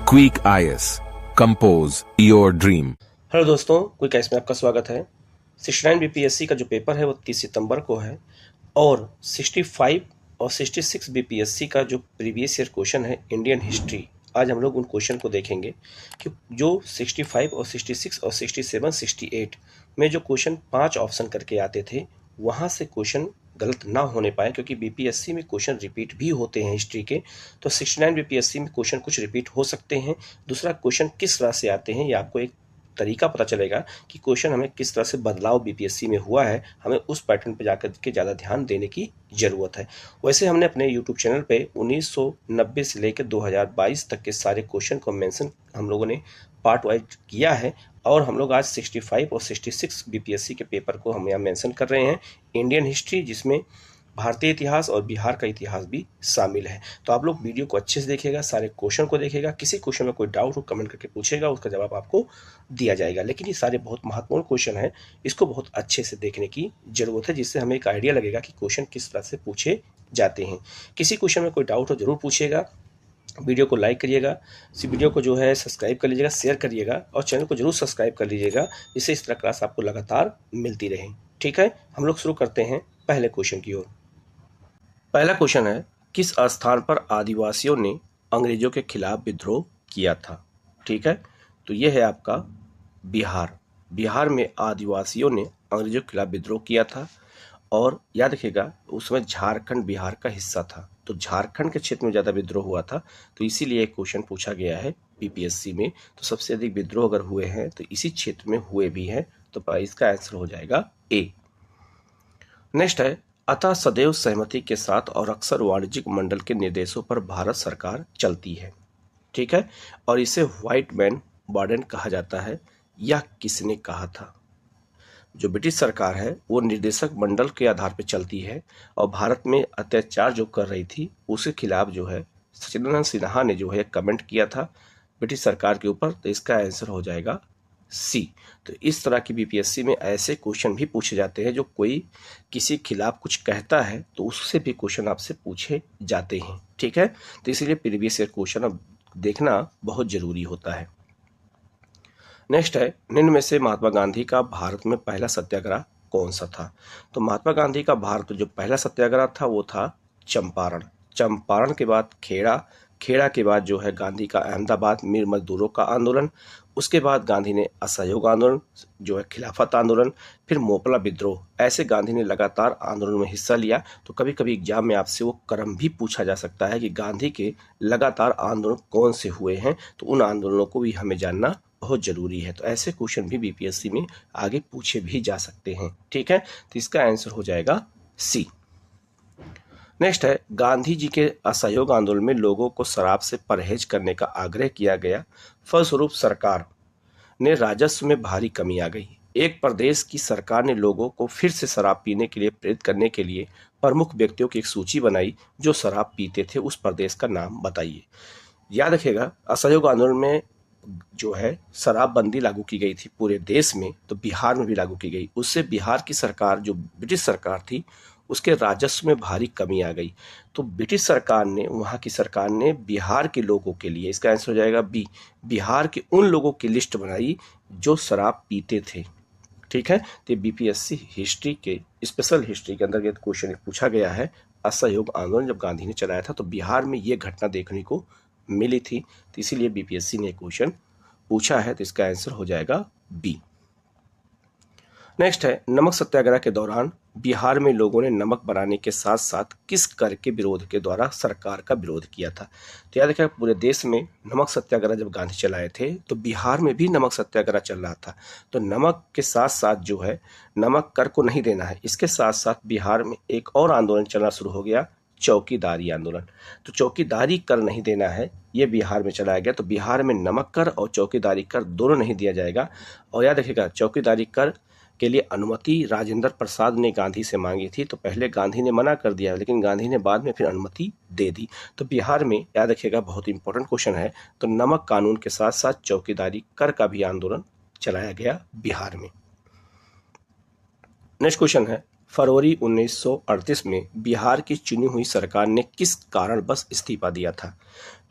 Quick IAS compose your dream. Hello दोस्तों, quick IAS में आपका स्वागत है। 69 बीपीएससी का जो पेपर है वो 30 सितंबर को है और 65 और 66 बीपीएससी का जो प्रीवियस ईयर क्वेश्चन है इंडियन हिस्ट्री, आज हम लोग उन क्वेश्चन को देखेंगे कि जो 65 और 66 और 67 68 में जो क्वेश्चन 5 ऑप्शन करके आते थे वहाँ से क्वेश्चन गलत ना होने पाए, क्योंकि बीपीएससी में क्वेश्चन रिपीट भी होते हैं हिस्ट्री के। तो 69 बीपीएससी में क्वेश्चन कुछ रिपीट हो सकते हैं। दूसरा, क्वेश्चन किस तरह से आते हैं ये आपको एक तरीका पता चलेगा कि क्वेश्चन हमें किस तरह से बदलाव बीपीएससी में हुआ है, हमें उस पैटर्न पे जाकर के ज़्यादा ध्यान देने की ज़रूरत है। वैसे हमने अपने यूट्यूब चैनल पे 1990 से लेकर 2022 तक के सारे क्वेश्चन को मेंशन हम लोगों ने पार्ट वाइज किया है और हम लोग आज 65 और 66 बीपीएससी के पेपर को हम यहाँ मेंशन कर रहे हैं। इंडियन हिस्ट्री, जिसमें भारतीय इतिहास और बिहार का इतिहास भी शामिल है। तो आप लोग वीडियो को अच्छे से देखिएगा, सारे क्वेश्चन को देखिएगा। किसी क्वेश्चन में कोई डाउट हो कमेंट करके पूछेगा, उसका जवाब आपको दिया जाएगा। लेकिन ये सारे बहुत महत्वपूर्ण क्वेश्चन है, इसको बहुत अच्छे से देखने की जरूरत है, जिससे हमें एक आइडिया लगेगा कि क्वेश्चन किस तरह से पूछे जाते हैं। किसी क्वेश्चन में कोई डाउट हो जरूर पूछिएगा। वीडियो को लाइक करिएगा, इस वीडियो को जो है सब्सक्राइब कर लीजिएगा, शेयर करिएगा और चैनल को जरूर सब्सक्राइब कर लीजिएगा, जिससे इस तरह क्लास आपको लगातार मिलती रहे। ठीक है, हम लोग शुरू करते हैं पहले क्वेश्चन की ओर। पहला क्वेश्चन है, किस स्थान पर आदिवासियों ने अंग्रेजों के खिलाफ विद्रोह किया था? ठीक है, तो यह है आपका बिहार। बिहार में आदिवासियों ने अंग्रेजों के खिलाफ विद्रोह किया था और याद रखिएगा उसमें झारखंड बिहार का हिस्सा था, तो झारखंड के क्षेत्र में ज़्यादा विद्रोह हुआ था, तो इसीलिए एक क्वेश्चन पूछा गया है बीपीएससी में। तो सबसे अधिक विद्रोह अगर हुए हैं तो इसी क्षेत्र में हुए भी हैं, तो इसका आंसर हो जाएगा ए। नेक्स्ट है, अतः सदैव सहमति के साथ और अक्सर वाणिज्यिक मंडल के निर्देशों पर भारत सरकार चलती है। ठीक है, और इसे व्हाइट मैन वार्डन कहा जाता है। यह किसने कहा था? जो ब्रिटिश सरकार है वो निर्देशक मंडल के आधार पर चलती है और भारत में अत्याचार जो कर रही थी उसके खिलाफ जो है सचिदानंद सिन्हा ने जो है कमेंट किया था ब्रिटिश सरकार के ऊपर, तो इसका आंसर हो जाएगा सी। तो इस तरह की बीपीएससी में ऐसे क्वेश्चन भी पूछे जाते हैं, जो कोई किसी खिलाफ कुछ कहता है तो उससे भी क्वेश्चन आपसे पूछे जाते हैं। ठीक है, तो इसीलिए प्रीवियस ईयर क्वेश्चन अब देखना बहुत जरूरी होता है। नेक्स्ट है, निम्न में से महात्मा गांधी का भारत में पहला सत्याग्रह कौन सा था? तो महात्मा गांधी का भारत में जो पहला सत्याग्रह था वो था चंपारण। चंपारण के बाद खेड़ा, खेड़ा के बाद जो है गांधी का अहमदाबाद मीर मजदूरों का आंदोलन, उसके बाद गांधी ने असहयोग आंदोलन जो है खिलाफत आंदोलन, फिर मोपला विद्रोह। ऐसे गांधी ने लगातार आंदोलन में हिस्सा लिया। तो कभी कभी एग्जाम में आपसे वो क्रम भी पूछा जा सकता है कि गांधी के लगातार आंदोलन कौन से हुए हैं, तो उन आंदोलनों को भी हमें जानना बहुत जरूरी है। तो ऐसे क्वेश्चन भी बीपीएससी में आगे पूछे भी जा सकते हैं। ठीक है, तो इसका आंसर हो जाएगा सी। नेक्स्ट है, गांधी जी के असहयोग आंदोलन में लोगों को शराब से परहेज करने का आग्रह किया गया, फलस्वरूप सरकार ने राजस्व में भारी कमी आ गई। एक प्रदेश की सरकार ने लोगों को फिर से शराब पीने के लिए प्रेरित करने के लिए प्रमुख व्यक्तियों की एक सूची बनाई जो शराब पीते थे, उस प्रदेश का नाम बताइए। याद रखिएगा असहयोग आंदोलन में जो है शराबबंदी लागू की गई थी पूरे देश में, तो बिहार में भी लागू की गई। उससे बिहार की सरकार, जो ब्रिटिश सरकार थी, उसके राजस्व में भारी कमी आ गई। तो ब्रिटिश सरकार ने, वहाँ की सरकार ने बिहार के लोगों के लिए, इसका आंसर हो जाएगा बी, बिहार के उन लोगों की लिस्ट बनाई जो शराब पीते थे। ठीक है, तो बीपीएससी हिस्ट्री के स्पेशल हिस्ट्री के अंतर्गत क्वेश्चन पूछा गया है। असहयोग आंदोलन जब गांधी ने चलाया था तो बिहार में ये घटना देखने को मिली थी, तो इसीलिए बीपीएससी ने क्वेश्चन पूछा है, तो इसका आंसर हो जाएगा बी। नेक्स्ट है, नमक सत्याग्रह के दौरान बिहार में लोगों ने नमक बनाने के साथ साथ किस कर के विरोध के द्वारा सरकार का विरोध किया था? तो याद रखिए पूरे देश में नमक सत्याग्रह जब गांधी चलाए थे तो बिहार में भी नमक सत्याग्रह चल रहा था। तो नमक के साथ साथ जो है नमक कर को नहीं देना है, इसके साथ साथ बिहार में एक और आंदोलन चलना शुरू हो गया, चौकीदारी आंदोलन। तो चौकीदारी कर नहीं देना है, ये बिहार में चलाया गया। तो बिहार में नमक कर और चौकीदारी कर दोनों नहीं दिया जाएगा। और याद रखिएगा चौकीदारी कर के लिए अनुमति राजेंद्र प्रसाद ने गांधी से मांगी थी, तो पहले गांधी ने मना कर दिया, लेकिन गांधी ने बाद में फिर अनुमति दे दी। तो बिहार में याद रखिएगा बहुत इंपॉर्टेंट क्वेश्चन है, तो नमक कानून के साथ साथ चौकीदारी कर का भी आंदोलन चलाया गया बिहार में। नेक्स्ट क्वेश्चन है, फरवरी 1938 में बिहार की चुनी हुई सरकार ने किस कारणवश इस्तीफा दिया था?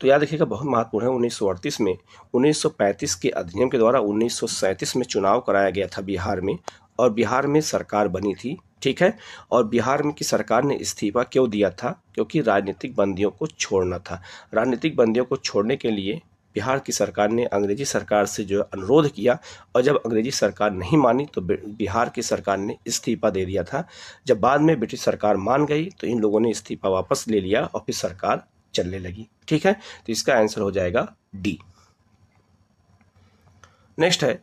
तो याद रखिएगा बहुत महत्वपूर्ण है। 1938 में 1935 के अधिनियम के द्वारा 1937 में चुनाव कराया गया था बिहार में, और बिहार में सरकार बनी थी, ठीक है। और बिहार में की सरकार ने इस्तीफा क्यों दिया था? क्योंकि राजनीतिक बंदियों को छोड़ना था। राजनीतिक बंदियों को छोड़ने के लिए बिहार की सरकार ने अंग्रेजी सरकार से जो अनुरोध किया, और जब अंग्रेजी सरकार नहीं मानी तो बिहार की सरकार ने इस्तीफा दे दिया था। जब बाद में ब्रिटिश सरकार मान गई तो इन लोगों ने इस्तीफा वापस ले लिया और फिर सरकार चलने लगी, ठीक है। तो इसका आंसर हो जाएगा डी। नेक्स्ट है,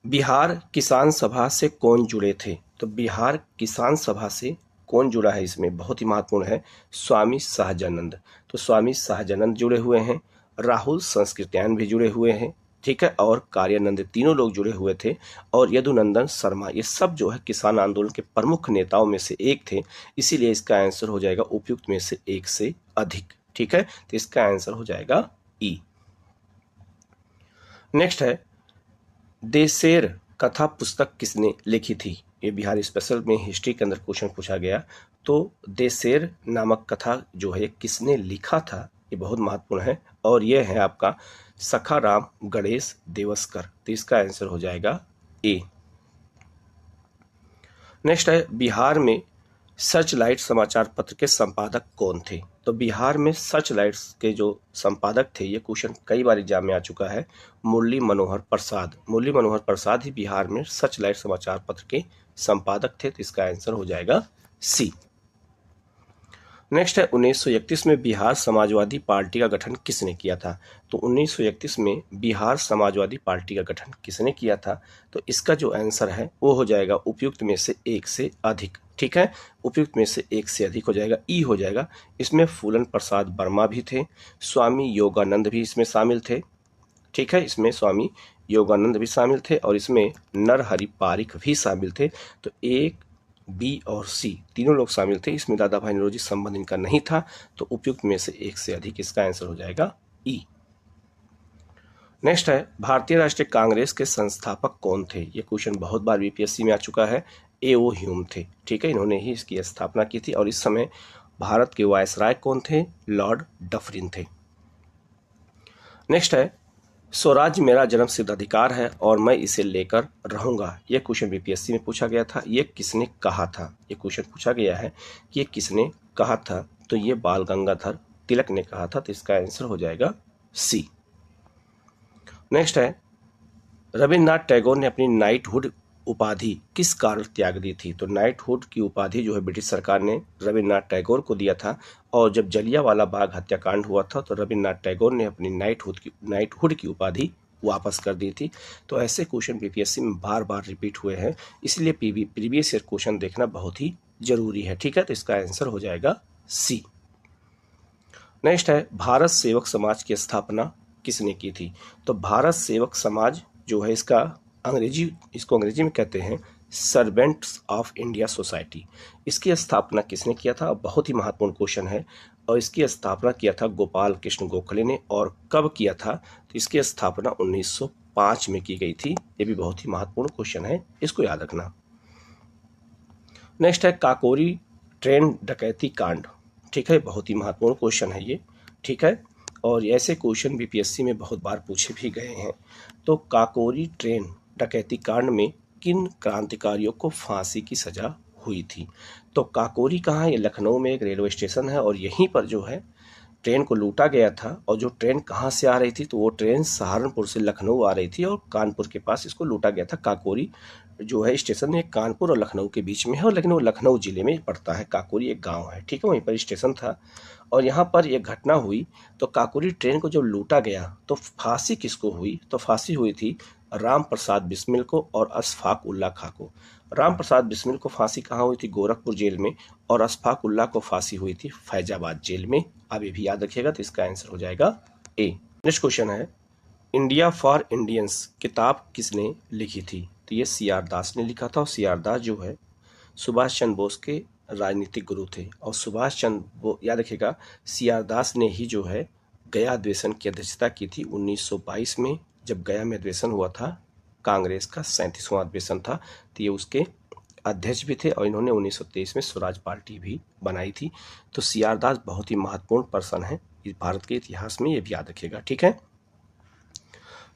बिहार किसान सभा से कौन जुड़े थे? तो बिहार किसान सभा से कौन जुड़ा है, इसमें बहुत ही महत्वपूर्ण है, स्वामी सहजानंद। तो स्वामी सहजानंद जुड़े हुए हैं, राहुल संस्कृत्यायन भी जुड़े हुए हैं, ठीक है, और कार्यानंद, तीनों लोग जुड़े हुए थे, और यदुनंदन शर्मा, ये सब जो है किसान आंदोलन के प्रमुख नेताओं में से एक थे। इसीलिए इसका आंसर हो जाएगा उपयुक्त में से एक से अधिक, ठीक है। तो इसका आंसर हो जाएगा ई। नेक्स्ट है, देशेर कथा पुस्तक किसने लिखी थी? ये बिहार स्पेशल में हिस्ट्री के अंदर क्वेश्चन पूछा गया। तो देशेर नामक कथा जो है किसने लिखा था, ये बहुत महत्वपूर्ण है, और ये है आपका सखाराम गणेश देवस्कर। तो इसका आंसर हो जाएगा ए। नेक्स्ट है, बिहार में सर्च लाइट समाचार पत्र के संपादक कौन थे? तो बिहार में सर्च लाइट्स के जो संपादक थे, ये क्वेश्चन कई बार एग्जाम में आ चुका है, मुरली मनोहर प्रसाद। मुरली मनोहर प्रसाद ही बिहार में सर्च लाइट समाचार पत्र के संपादक थे। तो इसका आंसर हो जाएगा सी। नेक्स्ट है, 1931 में बिहार समाजवादी पार्टी का गठन किसने किया था? तो 1931 में बिहार समाजवादी पार्टी का गठन किसने किया था? तो इसका जो आंसर है वो हो जाएगा उपयुक्त में से एक से अधिक, ठीक है। उपयुक्त में से एक से अधिक हो जाएगा, ई हो जाएगा। इसमें फूलन प्रसाद वर्मा भी थे, स्वामी योगानंद भी इसमें शामिल थे, ठीक है। इसमें स्वामी योगानंद भी शामिल थे, और इसमें नरहरि पारिक भी शामिल थे। तो एक, बी और सी तीनों लोग शामिल थे। इसमें दादा भाई नौरोजी संबंध इनका नहीं था। तो उपयुक्त में से एक से अधिक, इसका आंसर हो जाएगा ई। नेक्स्ट है, भारतीय राष्ट्रीय कांग्रेस के संस्थापक कौन थे? ये क्वेश्चन बहुत बार बीपीएससी में आ चुका है। ए.ओ. ह्यूम थे, ठीक है, इन्होंने ही इसकी स्थापना की थी, और इस समय भारत के वायसराय कौन थे? लॉर्ड डफरिन थे। नेक्स्ट है, स्वराज्य मेरा जन्मसिद्ध अधिकार है और मैं इसे लेकर रहूंगा। यह क्वेश्चन बीपीएससी में पूछा गया था। ये किसने कहा था? ये क्वेश्चन पूछा गया है कि ये किसने कहा था? तो ये बाल गंगाधर तिलक ने कहा था। तो इसका आंसर हो जाएगा सी। नेक्स्ट है, रविन्द्रनाथ टैगोर ने अपनी नाइटहुड उपाधि किस कारण त्याग दी थी? तो नाइटहुड की उपाधि जो है ब्रिटिश सरकार ने रविन्द्रनाथ टैगोर को दिया था, और जब जलियांवाला बाग हत्याकांड हुआ था तो रविन्द्रनाथ टैगोर ने अपनी नाइटहुड की उपाधि वापस कर दी थी। तो ऐसे क्वेश्चन बीपीएससी में बार बार रिपीट हुए हैं, इसलिए प्रीवियस ईयर क्वेश्चन देखना बहुत ही जरूरी है, ठीक है। तो इसका आंसर हो जाएगा सी। नेक्स्ट है, भारत सेवक समाज की स्थापना किसने की थी? तो भारत सेवक समाज जो है इसको अंग्रेजी में कहते हैं सर्वेंट्स ऑफ इंडिया सोसाइटी। इसकी स्थापना किसने किया था? बहुत ही महत्वपूर्ण क्वेश्चन है, और इसकी स्थापना किया था गोपाल कृष्ण गोखले ने। और कब किया था? तो इसकी स्थापना 1905 में की गई थी। ये भी बहुत ही महत्वपूर्ण क्वेश्चन है, इसको याद रखना। नेक्स्ट है, काकोरी ट्रेन डकैती कांड, ठीक है, बहुत ही महत्वपूर्ण क्वेश्चन है ये, ठीक है, और ऐसे क्वेश्चन बीपीएससी में बहुत बार पूछे भी गए हैं। तो काकोरी ट्रेन डकैती कांड में किन क्रांतिकारियों को फांसी की सजा हुई थी? तो काकोरी कहाँ है? ये लखनऊ में एक रेलवे स्टेशन है, और यहीं पर जो है ट्रेन को लूटा गया था। और जो ट्रेन कहाँ से आ रही थी? तो वो ट्रेन सहारनपुर से लखनऊ आ रही थी, और कानपुर के पास इसको लूटा गया था। काकोरी जो है स्टेशन में कानपुर और लखनऊ के बीच में है, और लेकिन वो लखनऊ जिले में पड़ता है। काकोरी एक गांव है, ठीक है, वहीं पर स्टेशन था, और यहाँ पर यह घटना हुई। तो काकोरी ट्रेन को जब लूटा गया तो फांसी किसको हुई? तो फांसी हुई थी राम प्रसाद बिस्मिल को और अशफाक उल्ला खां को। राम प्रसाद बिस्मिल को फांसी कहाँ हुई थी? गोरखपुर जेल में, और अशफाक उल्ला को फांसी हुई थी फैजाबाद जेल में। आप ये भी याद रखिएगा। तो इसका आंसर हो जाएगा ए। नेक्स्ट क्वेश्चन है, इंडिया फॉर इंडियंस किताब किसने लिखी थी? तो ये सी.आर. दास ने लिखा था, और सी.आर. दास जो है सुभाष चंद्र बोस के राजनीतिक गुरु थे। और सुभाष चंद्र याद रखिएगा, सी.आर. दास ने ही जो है गया अधिवेशन की अध्यक्षता की थी 1922 में, जब गया में अधिवेशन हुआ था। कांग्रेस का 37वां अधिवेशन था, तो ये उसके अध्यक्ष भी थे, और इन्होंने 1923 में स्वराज पार्टी भी बनाई थी। तो सी.आर. दास बहुत ही महत्वपूर्ण पर्सन है, इस भारत के इतिहास में, ये भी याद रखिएगा, ठीक है।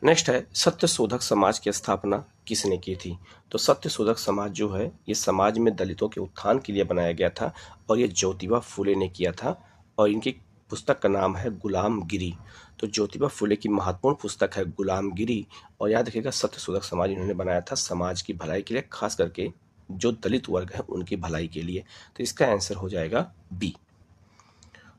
नेक्स्ट है सत्य शोधक समाज की स्थापना किसने की थी? तो सत्य शोधक समाज जो है ये समाज में दलितों के उत्थान के लिए बनाया गया था और ये ज्योतिबा फुले ने किया था और इनकी पुस्तक का नाम है गुलामगिरी। तो ज्योतिबा फुले की महत्वपूर्ण पुस्तक है गुलामगिरी और याद रखिएगा सत्य शोधक समाज इन्होंने बनाया था समाज की भलाई के लिए, खास करके जो दलित वर्ग है उनकी भलाई के लिए। तो इसका आंसर हो जाएगा बी।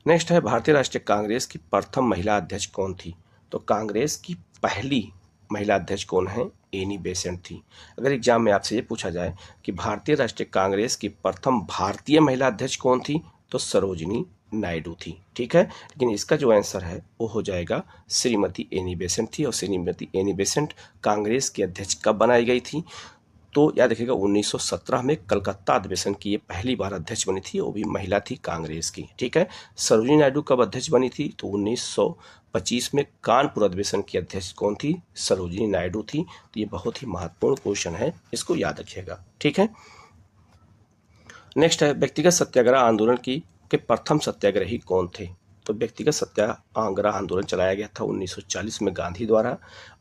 नेक्स्ट है भारतीय राष्ट्रीय कांग्रेस की प्रथम महिला अध्यक्ष कौन थी? तो कांग्रेस की पहली महिला अध्यक्ष कौन है? एनी बेसेंट थी। अगर एग्जाम में आपसे ये पूछा जाए कि भारतीय राष्ट्रीय कांग्रेस की प्रथम भारतीय महिला अध्यक्ष कौन थी, तो सरोजिनी नायडू थी, ठीक है। लेकिन इसका जो आंसर है वो हो जाएगा श्रीमती एनी बेसेंट थी। और श्रीमती एनी बेसेंट कांग्रेस की अध्यक्ष कब बनाई गई थी? तो याद रखिएगा 1917 में कलकत्ता अधिवेशन की ये पहली बार अध्यक्ष बनी थी, वो भी महिला थी कांग्रेस की, ठीक है। सरोजिनी नायडू कब अध्यक्ष बनी थी? तो 1925 में कानपुर अधिवेशन की अध्यक्ष कौन थी? सरोजिनी नायडू थी। तो ये बहुत ही महत्वपूर्ण क्वेश्चन है, इसको याद रखिएगा, ठीक है। नेक्स्ट है व्यक्तिगत सत्याग्रह आंदोलन के प्रथम सत्याग्रही कौन थे? तो व्यक्तिगत सत्याग्रह आंदोलन चलाया गया था 1940 में गांधी द्वारा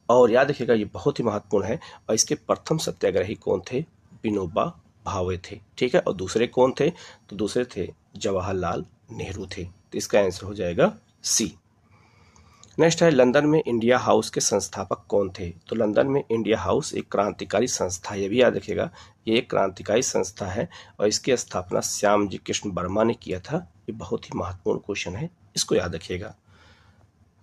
और याद रखिएगा ये बहुत ही महत्वपूर्ण है। और इसके प्रथम सत्याग्रही कौन थे? विनोबा भावे थे, ठीक है। और दूसरे कौन थे? तो दूसरे थे जवाहरलाल नेहरू थे। तो इसका आंसर हो जाएगा सी। नेक्स्ट है लंदन में इंडिया हाउस के संस्थापक कौन थे? तो लंदन में इंडिया हाउस एक क्रांतिकारी संस्था है, ये भी याद रखिएगा, ये एक क्रांतिकारी संस्था है और इसकी स्थापना श्यामजी कृष्ण वर्मा ने किया था। ये बहुत ही महत्वपूर्ण क्वेश्चन है, इसको याद रखिएगा।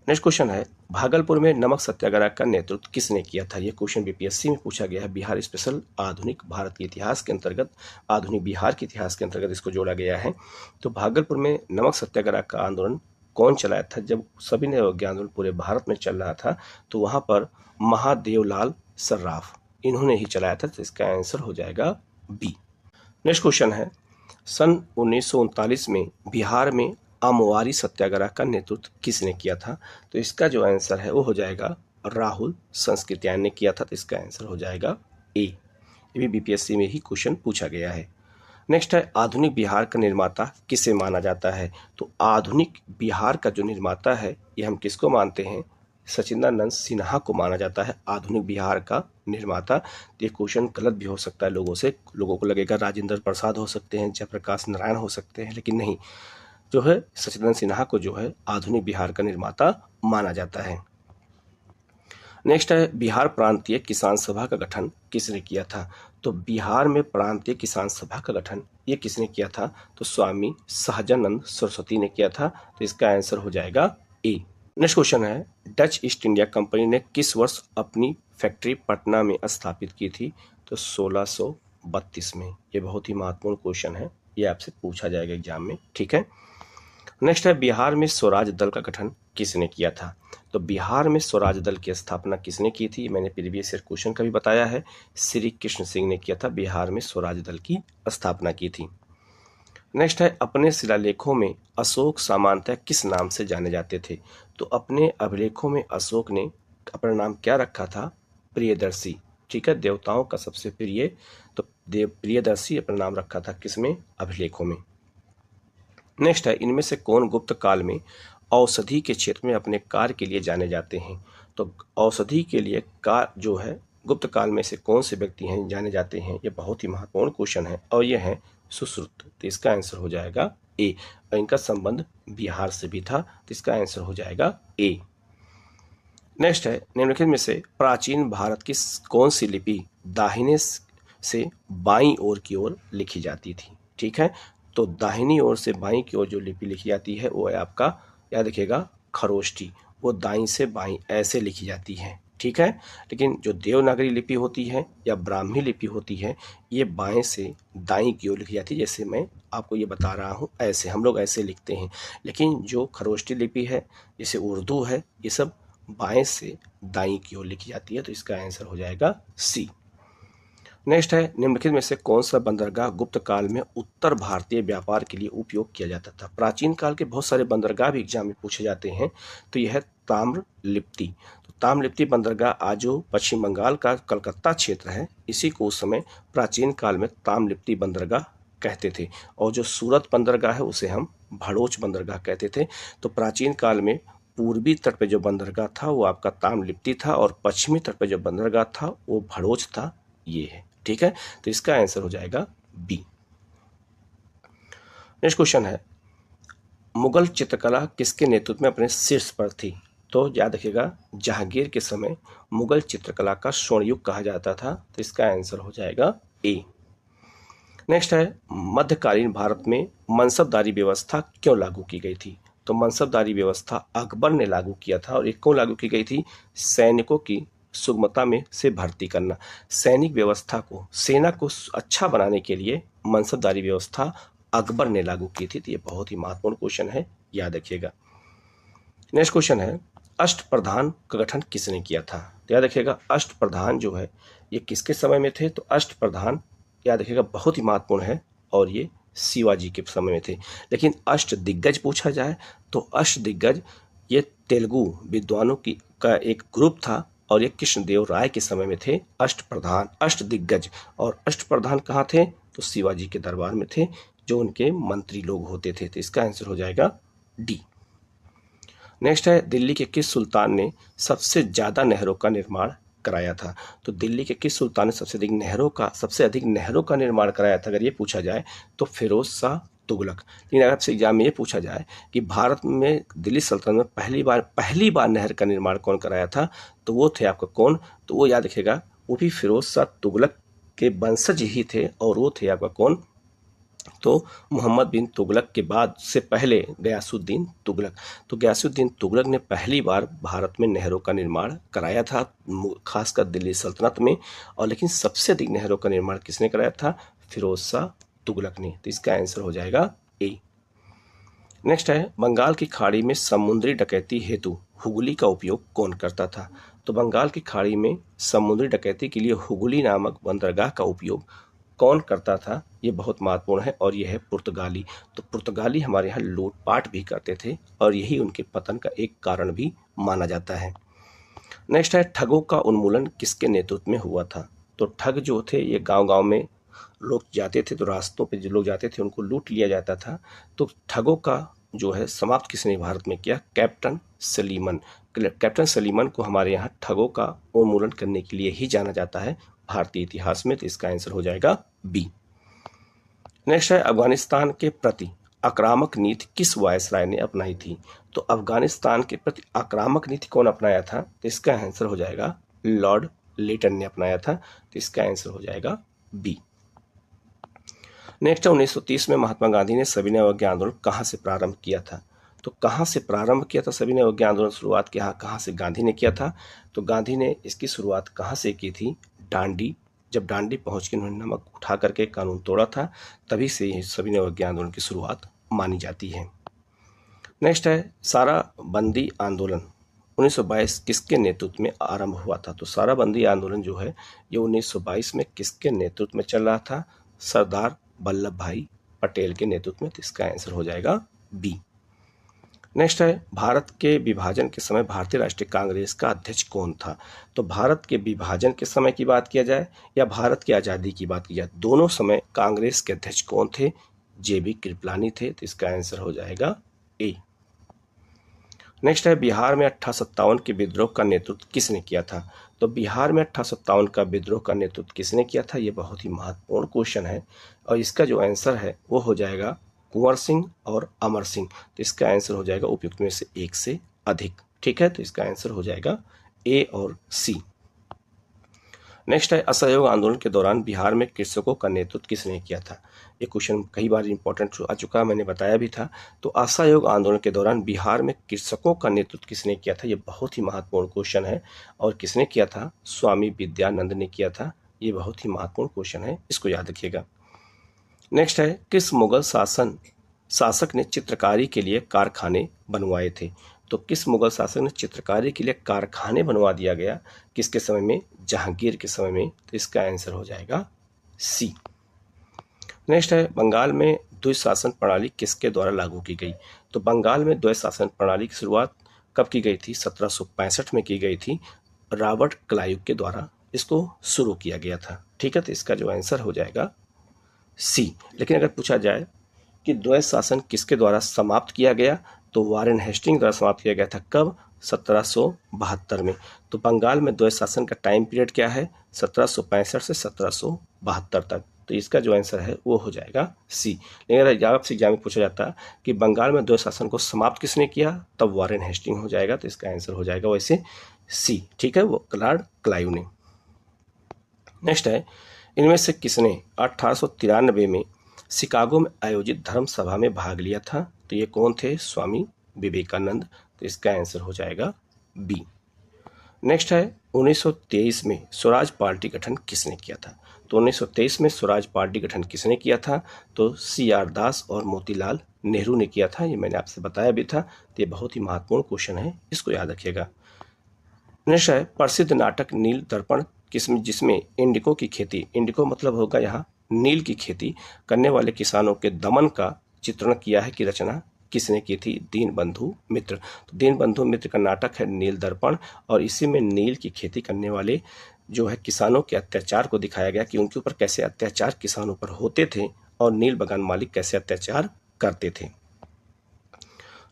नेक्स्ट क्वेश्चन है भागलपुर में नमक सत्याग्रह का नेतृत्व किसने किया था? ये क्वेश्चन बीपीएससी में पूछा गया है। बिहार स्पेशल आधुनिक भारत के इतिहास के अंतर्गत, आधुनिक बिहार के इतिहास के अंतर्गत इसको जोड़ा गया है। तो भागलपुर में नमक सत्याग्रह का आंदोलन कौन चलाया था? जब सभी ने आंदोलन पूरे भारत में चल रहा था तो वहां पर महादेवलाल सर्राफ इन्होंने ही चलाया था। तो इसका आंसर हो जाएगा बी। नेक्स्ट क्वेश्चन है सन 1939 में बिहार में आमवारी सत्याग्रह का नेतृत्व किसने किया था? तो इसका जो आंसर है वो हो जाएगा राहुल संस्कृत्यायन ने किया था। तो इसका आंसर हो जाएगा ए। ये भी बीपीएससी में ही क्वेश्चन पूछा गया है। नेक्स्ट है आधुनिक बिहार का निर्माता किसे माना जाता है? तो आधुनिक बिहार का जो निर्माता है ये हम किसको मानते हैं? सचिदानंद सिन्हा को माना जाता है आधुनिक बिहार का निर्माता। ये क्वेश्चन गलत भी हो सकता है लोगों को लगेगा राजेंद्र प्रसाद हो सकते हैं, जयप्रकाश नारायण हो सकते हैं, लेकिन नहीं, जो है सचिदानंद सिन्हा को जो है आधुनिक बिहार का निर्माता माना जाता है। नेक्स्ट है बिहार प्रांतीय किसान सभा का गठन किसने किया था? तो बिहार में प्रांतीय किसान सभा का गठन ये किसने किया था? तो स्वामी सहजानंद सरस्वती ने किया था। तो इसका आंसर हो जाएगा ए। नेक्स्ट क्वेश्चन है डच ईस्ट इंडिया कंपनी ने किस वर्ष अपनी फैक्ट्री पटना में स्थापित की थी? तो 1632 में। ये बहुत ही महत्वपूर्ण क्वेश्चन है, ये आपसे पूछा जाएगा एग्जाम में, ठीक है। नेक्स्ट है बिहार में स्वराज दल का गठन किसने किया था? तो बिहार में स्वराज दल की स्थापना किसने की थी? मैंने प्रीवियस ईयर क्वेश्चन का भी बताया है, श्री कृष्ण सिंह ने किया था, बिहार में स्वराज दल की स्थापना की थी। नेक्स्ट है अपने शिलालेखों में अशोक सामान्यतः किस नाम से जाने जाते थे? तो अपने अभिलेखों में अशोक ने अपना नाम क्या रखा था? प्रियदर्शी, ठीक है, देवताओं का सबसे प्रिय, तो प्रियदर्शी अपना नाम रखा था किसमें? अभिलेखों में। नेक्स्ट है इनमें से कौन गुप्त काल में औषधि के क्षेत्र में अपने कार्य के लिए जाने जाते हैं? तो औषधि के लिए जो है गुप्त काल में से कौन से व्यक्ति हैं जाने जाते हैं? ये बहुत ही महत्वपूर्ण क्वेश्चन है और ये है सुश्रुत। तो इसका आंसर हो जाएगा ए। और इनका संबंध बिहार से भी था, तो इसका आंसर हो जाएगा ए। नेक्स्ट है निम्नलिखित में से प्राचीन भारत की कौन सी लिपि दाहिने से बाईं ओर की ओर लिखी जाती थी? ठीक है, तो दाहिनी ओर से बाईं की ओर जो लिपि लिखी जाती है वो है आपका, याद रखिएगा, खरोष्टी। वो दाईं से बाईं ऐसे लिखी जाती है, ठीक है। लेकिन जो देवनागरी लिपि होती है या ब्राह्मी लिपि होती है ये बाएं से दाईं की ओर लिखी जाती है। जैसे मैं आपको ये बता रहा हूँ, ऐसे हम लोग ऐसे लिखते हैं। लेकिन जो खरोष्टी लिपि है जैसे उर्दू है, ये सब बाएं से दाईं की ओर लिखी जाती है। तो इसका आंसर हो जाएगा सी। नेक्स्ट है निम्नलिखित में से कौन सा बंदरगाह गुप्त काल में उत्तर भारतीय व्यापार के लिए उपयोग किया जाता था? प्राचीन काल के बहुत सारे बंदरगाह भी एग्जाम में पूछे जाते हैं। तो यह है ताम्रलिप्ति। तो ताम्रलिप्ति बंदरगाह आज जो पश्चिम बंगाल का कलकत्ता क्षेत्र है, इसी को उस समय प्राचीन काल में ताम्रलिप्ति बंदरगाह कहते थे, और जो सूरत बंदरगाह है उसे हम भड़ोच बंदरगाह कहते थे। तो प्राचीन काल में पूर्वी तट पे जो बंदरगाह था वो आपका ताम्रलिप्ति था, और पश्चिमी तट पे जो बंदरगाह था वो भड़ोच था। ये है, ठीक है। तो इसका आंसर हो जाएगा बी। नेक्स्ट क्वेश्चन है, मुगल चित्रकला किसके नेतृत्व में अपने शीर्ष पर थी? तो याद रखिएगा, जहांगीर के समय मुगल चित्रकला का स्वर्ण युग कहा जाता था। तो इसका आंसर हो जाएगा ए। नेक्स्ट है, मध्यकालीन भारत में मनसबदारी व्यवस्था क्यों लागू की गई थी? तो मनसबदारी व्यवस्था अकबर ने लागू किया था, और ये क्यों लागू की गई थी? सैनिकों की सुगमता में से भर्ती करना, सैनिक व्यवस्था को, सेना को अच्छा बनाने के लिए मनसबदारी व्यवस्था अकबर ने लागू की थी। तो ये बहुत ही महत्वपूर्ण क्वेश्चन है, याद रखिएगा। नेक्स्ट क्वेश्चन है, अष्टप्रधान का गठन किसने किया था? तो याद रखिएगा, अष्टप्रधान जो है ये किसके समय में थे? तो अष्टप्रधान याद रखिएगा बहुत ही महत्वपूर्ण है, और ये शिवाजी के समय में थे। लेकिन अष्ट दिग्गज पूछा जाए तो अष्ट दिग्गज ये तेलुगु विद्वानों की का एक ग्रुप था, और ये कृष्णदेव राय के समय में थे अष्टप्रधान, अष्ट दिग्गज। और अष्टप्रधान कहाँ थे? तो शिवाजी के दरबार में थे, जो उनके मंत्री लोग होते थे। तो इसका आंसर हो जाएगा डी। नेक्स्ट है, दिल्ली के किस सुल्तान ने सबसे ज्यादा नहरों का निर्माण कराया था? तो दिल्ली के किस सुल्तान ने सबसे अधिक नहरों का निर्माण कराया था? अगर ये पूछा जाए तो फिरोज शाह तुगलक। लेकिन अगर आपसे एग्जाम में ये पूछा जाए कि भारत में दिल्ली सल्तनत में पहली बार नहर का निर्माण कौन कराया था, तो वो थे आपका कौन? तो वो याद रखिएगा, वो भी फिरोज शाह तुगलक के वंशज ही थे, और वो थे आपका कौन? तो मोहम्मद बिन तुगलक के बाद से पहले गयासुद्दीन तुगलक। तो गयासुद्दीन तुगलक ने पहली बार भारत में नहरों का निर्माण कराया था, खासकर दिल्ली सल्तनत में। और लेकिन सबसे अधिक नहरों का निर्माण किसने कराया था? फिरोज शाह तुगलक ने। तो इसका आंसर हो जाएगा ए। नेक्स्ट है, बंगाल की खाड़ी में समुद्री डकैती हेतु हुगली का उपयोग कौन करता था? तो बंगाल की खाड़ी में समुद्री डकैती के लिए हुगली नामक बंदरगाह का उपयोग कौन करता था? ये बहुत महत्वपूर्ण है, और यह है पुर्तगाली। तो पुर्तगाली हमारे यहाँ लूटपाट भी करते थे, और यही उनके पतन का एक कारण भी माना जाता है। नेक्स्ट है, ठगों का उन्मूलन किसके नेतृत्व में हुआ था? तो ठग जो थे ये गांव-गांव में लोग जाते थे, तो रास्तों पे जो लोग जाते थे उनको लूट लिया जाता था। तो ठगों का जो है समाप्त किसने भारत में किया? Captain Sleeman. कैप्टन सलीमन को हमारे यहाँ ठगों का उन्मूलन करने के लिए ही जाना जाता है भारतीय इतिहास में। तो इसका आंसर हो जाएगा बी। नेक्स्ट है, अफगानिस्तान के प्रति आक्रामक नीति किस वायसराय ने अपनाई थी? तो अफगानिस्तान के प्रति आक्रामक नीति कौन अपनाया था? तो इसका आंसर हो जाएगा लॉर्ड लेटन ने अपनाया था। तो इसका आंसर हो जाएगा बी। नेक्स्ट है, 1930 में महात्मा गांधी ने सविनय अवज्ञा आंदोलन कहाँ से प्रारंभ किया था? तो कहाँ से प्रारंभ किया था सविनय अवज्ञा आंदोलन? शुरुआत कहाँ से गांधी ने किया था? तो गांधी ने इसकी शुरुआत कहाँ से की थी? डांडी। जब डांडी पहुंच के उन्होंने नमक उठा करके कानून तोड़ा था, तभी से सविनय अवज्ञा आंदोलन की शुरुआत मानी जाती है। नेक्स्ट है, सारा बंदी आंदोलन 1922 किसके नेतृत्व में आरंभ हुआ था? तो सारा बंदी आंदोलन जो है ये 1922 में किसके नेतृत्व में चल रहा था? सरदार वल्लभ भाई पटेल के नेतृत्व में। तो इसका आंसर हो जाएगा बी। नेक्स्ट है, भारत के विभाजन के समय भारतीय राष्ट्रीय कांग्रेस का अध्यक्ष कौन था? तो भारत के विभाजन के समय की बात किया जाए या भारत की आज़ादी की बात की जाए, दोनों समय कांग्रेस के अध्यक्ष कौन थे? जेबी कृपलानी थे। तो इसका आंसर हो जाएगा ए। नेक्स्ट है, बिहार में 1857 के विद्रोह का नेतृत्व किसने किया था? तो बिहार में 1857 का विद्रोह का नेतृत्व किसने किया था? ये बहुत ही महत्वपूर्ण क्वेश्चन है, और इसका जो आंसर है वो हो जाएगा कुंवर सिंह और अमर सिंह। तो इसका आंसर हो जाएगा उपयुक्त में से एक से अधिक। ठीक है, तो इसका आंसर हो जाएगा ए और सी। नेक्स्ट है, असहयोग आंदोलन के दौरान बिहार में कृषकों का नेतृत्व किसने किया था? ये क्वेश्चन कई बार इंपॉर्टेंट आ चुका, मैंने बताया भी था। तो असहयोग आंदोलन के दौरान बिहार में कृषकों का नेतृत्व किसने किया था? ये बहुत ही महत्वपूर्ण क्वेश्चन है, और किसने किया था? स्वामी विद्यानंद ने किया था। ये बहुत ही महत्वपूर्ण क्वेश्चन है, इसको याद रखिएगा। नेक्स्ट है, किस मुगल शासक ने चित्रकारी के लिए कारखाने बनवाए थे? तो किस मुगल शासक ने चित्रकारी के लिए कारखाने बनवा दिया गया? किसके समय में? जहांगीर के समय में। तो इसका आंसर हो जाएगा सी। नेक्स्ट है, बंगाल में द्वैत शासन प्रणाली किसके द्वारा लागू की गई? तो बंगाल में द्वैत शासन प्रणाली की शुरुआत कब की गई थी? 1765 में की गई थी। रॉबर्ट क्लाइव के द्वारा इसको शुरू किया गया था। ठीक है, तो इसका जो आंसर हो जाएगा सी। लेकिन अगर पूछा जाए कि द्वैत शासन किसके द्वारा समाप्त किया गया, तो वारेन हेस्टिंग द्वारा समाप्त किया गया था। कब? 1772 में। तो बंगाल में द्वैत शासन का टाइम पीरियड क्या है? 1765 से 1772 तक। तो इसका जो आंसर है वो हो जाएगा सी। लेकिन अगर आपसे एग्जाम में पूछा जाता कि बंगाल में द्वैत शासन को समाप्त किसने किया, तब वारेन हेस्टिंग हो जाएगा। तो इसका आंसर हो जाएगा वैसे सी। ठीक है, वो लॉर्ड क्लाइव ने। नेक्स्ट है, इनमें से किसने 1893 में शिकागो में आयोजित धर्म सभा में भाग लिया था? तो ये कौन थे? स्वामी विवेकानंद। तो इसका आंसर हो जाएगा बी। नेक्स्ट है, 1923 में स्वराज पार्टी गठन किसने किया था? तो 1923 में स्वराज पार्टी गठन किसने किया था? तो CR दास और मोतीलाल नेहरू ने किया था। ये मैंने आपसे बताया भी था। तो ये बहुत ही महत्वपूर्ण क्वेश्चन है, इसको याद रखिएगा। नेक्स्ट है, प्रसिद्ध नाटक नील दर्पण जिसमें इंडिको की खेती, इंडिको मतलब होगा यहाँ नील की खेती करने वाले किसानों के दमन का चित्रण किया है कि रचना किसने की थी? दीनबंधु मित्र। तो दीनबंधु मित्र का नाटक है नील दर्पण, और इसी में नील की खेती करने वाले जो है किसानों के अत्याचार को दिखाया गया कि उनके ऊपर कैसे अत्याचार किसानों पर होते थे और नील बगान मालिक कैसे अत्याचार करते थे।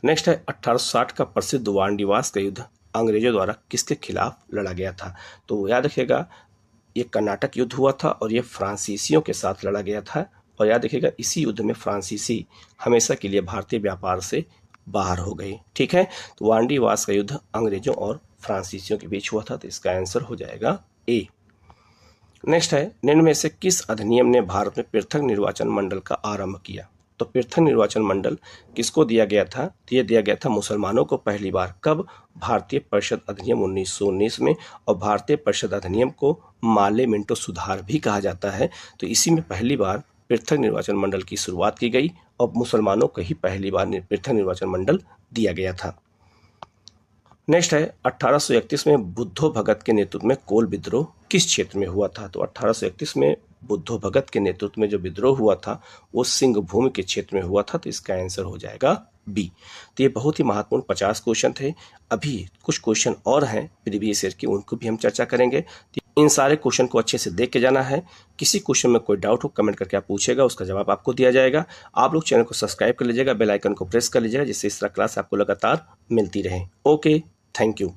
नेक्स्ट है, 1860 का प्रसिद्ध वांडीवास का युद्ध अंग्रेजों द्वारा किसके खिलाफ लड़ा गया था? तो याद रखिएगा, ये कर्नाटक युद्ध हुआ था और ये फ्रांसीसियों के साथ लड़ा गया था। और याद रखिएगा, इसी युद्ध में फ्रांसीसी हमेशा के लिए भारतीय व्यापार से बाहर हो गए। ठीक है, तो वांडीवास का युद्ध अंग्रेजों और फ्रांसीसियों के बीच हुआ था। तो इसका आंसर हो जाएगा ए। नेक्स्ट है, निम्न में से किस अधिनियम ने भारत में पृथक निर्वाचन मंडल का आरंभ किया? तो पृथक निर्वाचन मंडल किसको दिया गया था? तो ये दिया गया था मुसलमानों को पहली बार। कब? भारतीय परिषद अधिनियम 1919 में। और भारतीय परिषद अधिनियम को माले मिंटो सुधार भी कहा जाता है। तो इसी में पहली बार पृथक निर्वाचन मंडल की शुरुआत की गई और मुसलमानों को ही पहली बार पृथक निर्वाचन मंडल दिया गया था। नेक्स्ट है, 1831 में बुद्धो भगत के नेतृत्व में कोल विद्रोह किस क्षेत्र में हुआ था? तो 1831 में बुद्धो भगत के नेतृत्व में जो विद्रोह हुआ था वो सिंहभूम के क्षेत्र में हुआ था। तो इसका आंसर हो जाएगा बी। तो ये बहुत ही महत्वपूर्ण 50 क्वेश्चन थे। अभी कुछ क्वेश्चन और हैं प्रीवियस ईयर की, उनको भी हम चर्चा करेंगे। इन सारे क्वेश्चन को अच्छे से देख के जाना है। किसी क्वेश्चन में कोई डाउट हो कमेंट करके आप पूछेगा, उसका जवाब आपको दिया जाएगा। आप लोग चैनल को सब्सक्राइब कर लीजिएगा, बेल आइकन को प्रेस कर लीजिएगा, जिससे इस तरह क्लास आपको लगातार मिलती रहे। Okay, thank you.